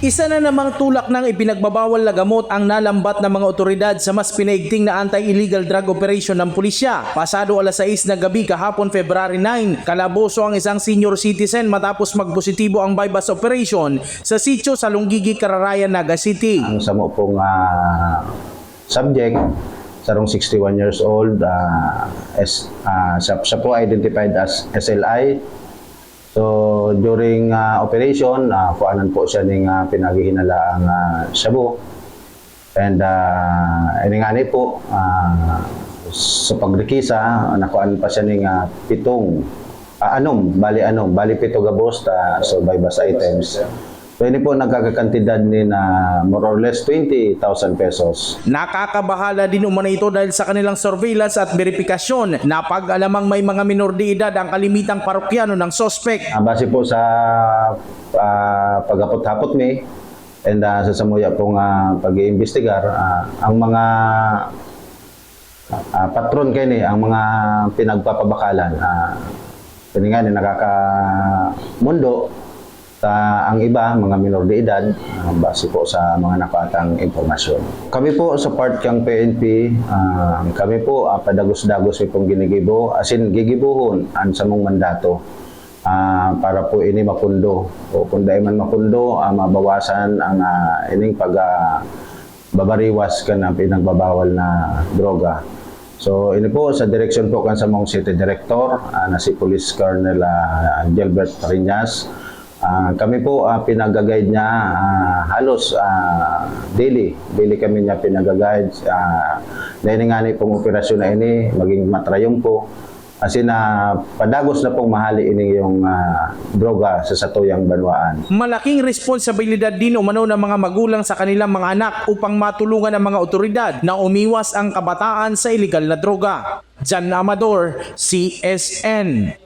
Isa na namang tulak ng ipinagbabawal na gamot ang nalambat ng mga otoridad sa mas pinaigting na anti-illegal drug operation ng pulisya. Pasado alas 6 na gabi kahapon February 9, kalaboso ang isang senior citizen matapos magpositibo ang bypass operation sa sitio sa Lunggigi, Cararayan, Naga City. Ang samo pong subject, sarong 61 years old, siya po identified as SLI. So during operation, kuanan po siya ng pinaghihinala ang shabu. And iningani po sa pagrekisa, nakuan pa siya ng bali 7 gabos so bypass items. So ini po nagkakantidad ni na more or less 20,000 pesos. Nakakabahala din umano ito dahil sa kanilang surveillance at verifikasyon na pag-alamang may mga minor de edad ang kalimitang parokyano ng sospek. Base po sa pag-hapot-hapot ni and sa samuya pong pag-iimbestigar, ang mga patron kayo ang mga pinagpapabakalan, nga nakakamundo ang iba, mga minor de edad, base po sa mga nakatang impormasyon. Kami po sa part ng PNP, kami po padagos-dagos may pong ginigibo, asin gigibuhon ang samong mandato para po ini mapundo. O kung dahil man mapundo, mabawasan ang ining babariwas ka na pinagbabawal na droga. So ini po sa direksyon po kan sa mong City Director na si Police Colonel Gilbert Parinas. Kami po pinag-guide niya halos daily kami niya pinag-guide dahil nga pong operasyon na ini maging matrayong po kasi padagos na pong mahali ini yung droga sa satuyang banwaan. Malaking responsibilidad din umano ng mga magulang sa kanilang mga anak upang matulungan ang mga otoridad na umiwas ang kabataan sa iligal na droga. Jan Amador, CSN.